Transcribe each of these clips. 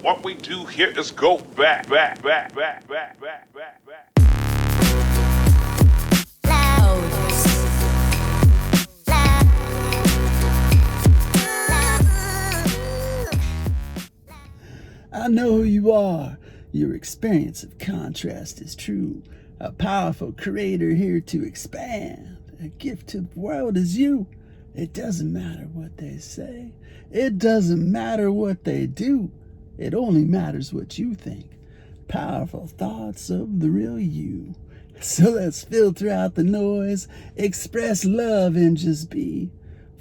What we do here is go back. I know who you are. Your experience of contrast is true. A powerful creator here to expand. A gift to the world is you. It doesn't matter what they say. It doesn't matter what they do. It only matters what you think. Powerful thoughts of the real you. So let's filter out the noise, express love and just be.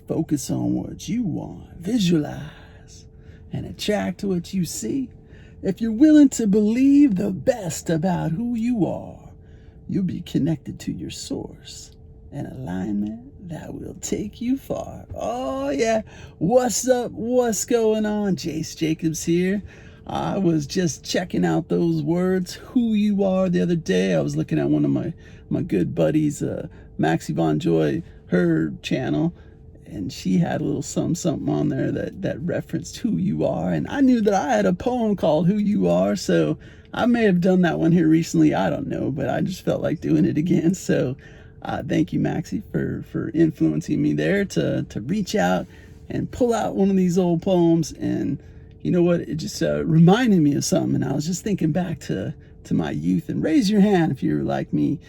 Focus on what you want. Visualize and attract what you see. If you're willing to believe the best about who you are, you'll be connected to your source, an alignment that will take you far. Oh yeah, what's up? What's going on? Jace Jacobs here. I was just checking out those words, who you are, the other day. I was looking at one of my good buddies, Maxi Joy, her channel, and she had a little something on there that referenced who you are. And I knew that I had a poem called Who You Are, so I may have done that one here recently. I don't know, but I just felt like doing it again. So thank you, Maxi, for influencing me there to reach out and pull out one of these old poems. And you know what? It just reminded me of something. And I was just thinking back to my youth. And raise your hand if you're like me.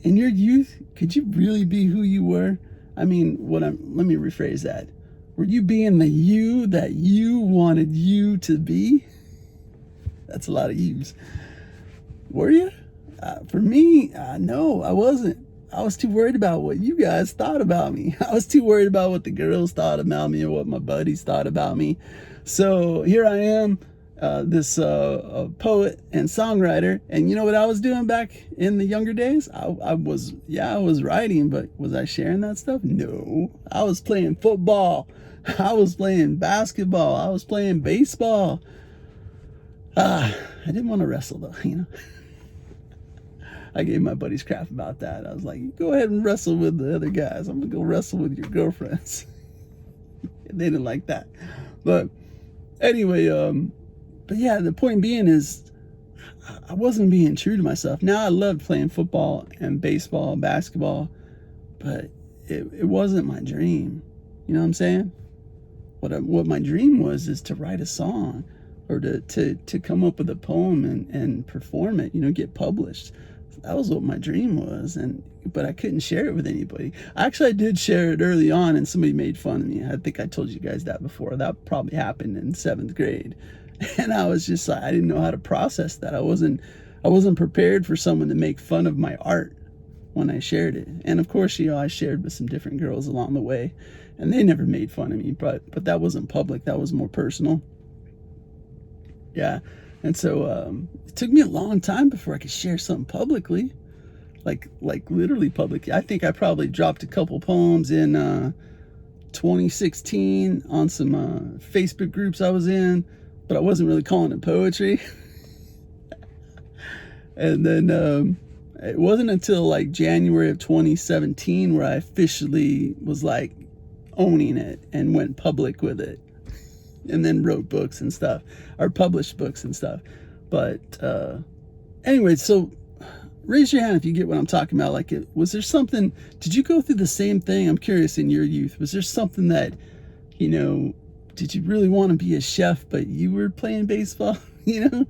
In your youth, could you really be who you were? I mean, let me rephrase that. Were you being the you that you wanted you to be? That's a lot of yous. Were you? For me, no, I wasn't. I was too worried about what you guys thought about me. I was too worried about what the girls thought about me or what my buddies thought about me. So here I am, this poet and songwriter. And you know what I was doing back in the younger days? I was writing, but was I sharing that stuff? No. I was playing football. I was playing basketball. I was playing baseball. I didn't want to wrestle though, you know. I gave my buddies crap about that. I was like, go ahead and wrestle with the other guys. I'm going to go wrestle with your girlfriends. They didn't like that. But anyway, but yeah, the point being is I wasn't being true to myself. Now I loved playing football and baseball and basketball, but it wasn't my dream. You know what I'm saying? What my dream was is to write a song or to come up with a poem and perform it, you know, get published. That was what my dream was, but I couldn't share it with anybody. Actually, I did share it early on, and somebody made fun of me. I think I told you guys that before. That probably happened in 7th grade, and I was just like, I didn't know how to process that. I wasn't prepared for someone to make fun of my art when I shared it. And of course, you know, I shared with some different girls along the way, and they never made fun of me. But that wasn't public. That was more personal. Yeah. And so it took me a long time before I could share something publicly, like literally publicly. I think I probably dropped a couple poems in 2016 on some Facebook groups I was in, but I wasn't really calling it poetry. And then it wasn't until like January of 2017 where I officially was like owning it and went public with it. And then wrote books and stuff, or published books and stuff. But anyway, so raise your hand if you get what I'm talking about. Like, was there something, did you go through the same thing? I'm curious, in your youth, was there something that, you know, did you really want to be a chef, but you were playing baseball, you know?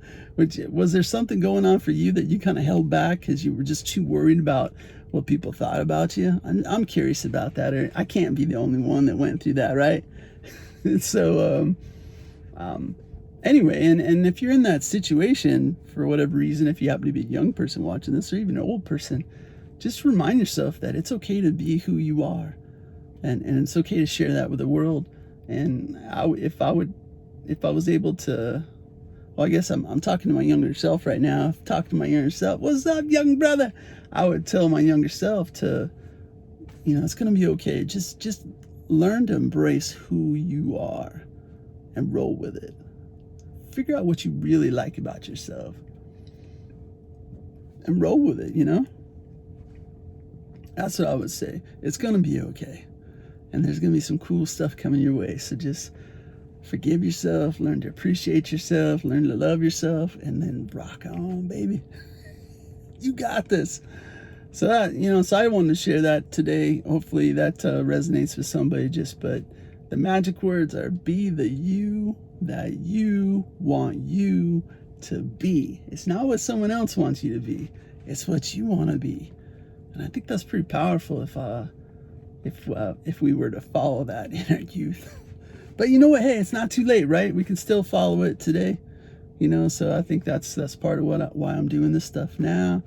Was there something going on for you that you kind of held back because you were just too worried about what people thought about you? I'm curious about that. I can't be the only one that went through that, right? So, anyway, and if you're in that situation, for whatever reason, if you happen to be a young person watching this, or even an old person, just remind yourself that it's okay to be who you are, and it's okay to share that with the world. And if I was able to, well, I guess I'm talking to my younger self right now. Talk to my younger self. What's up, young brother? I would tell my younger self to, you know, it's gonna be okay. Just learn to embrace who you are and roll with it. Figure out what you really like about yourself and roll with it, you know? That's what I would say. It's going to be okay. And there's going to be some cool stuff coming your way. So just forgive yourself, learn to appreciate yourself, learn to love yourself, and then rock on, baby. You got this. So that, so I wanted to share that today. Hopefully that resonates with somebody. But the magic words are: be the you that you want you to be. It's not what someone else wants you to be. It's what you want to be. And I think that's pretty powerful if we were to follow that in our youth. But you know what? Hey, it's not too late, right? We can still follow it today. So I think that's part of why I'm doing this stuff now.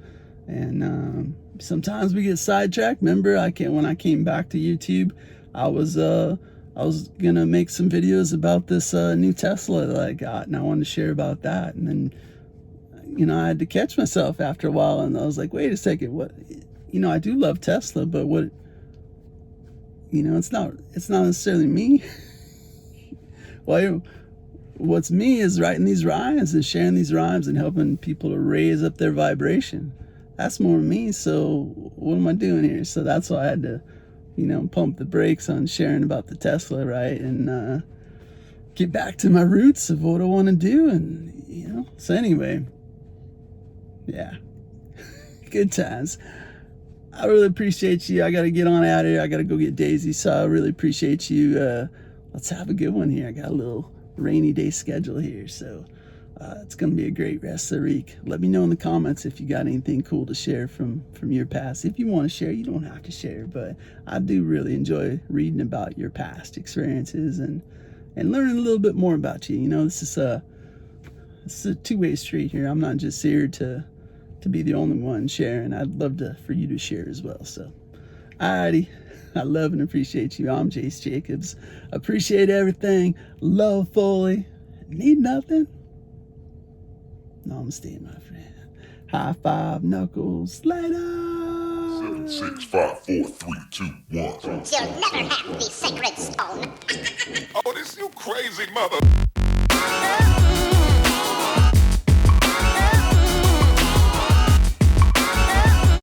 And sometimes we get sidetracked. Remember, when I came back to YouTube, I was gonna make some videos about this new Tesla that I got, and I wanted to share about that. And then, I had to catch myself after a while, and I was like, wait a second, what? I do love Tesla, but what? It's not necessarily me. Well, what's me is writing these rhymes and sharing these rhymes and helping people to raise up their vibration. That's more me. So what am I doing here? So that's why I had to, pump the brakes on sharing about the Tesla, right? And get back to my roots of what I want to do. And, so anyway, yeah, good times. I really appreciate you. I got to get on out of here. I got to go get Daisy. So I really appreciate you. Let's have a good one here. I got a little rainy day schedule here. So it's going to be a great rest of the week. Let me know in the comments if you got anything cool to share from your past. If you want to share, you don't have to share. But I do really enjoy reading about your past experiences and learning a little bit more about you. This is a two-way street here. I'm not just here to be the only one sharing. I'd love for you to share as well. So, alrighty. I love and appreciate you. I'm Jace Jacobs. Appreciate everything. Love fully. Need nothing. Namaste, my friend. High five, knuckles. Later. 7, 6, 5, 4, 3, 2, 1. You'll never have the sacred stone. Oh, this you crazy mother.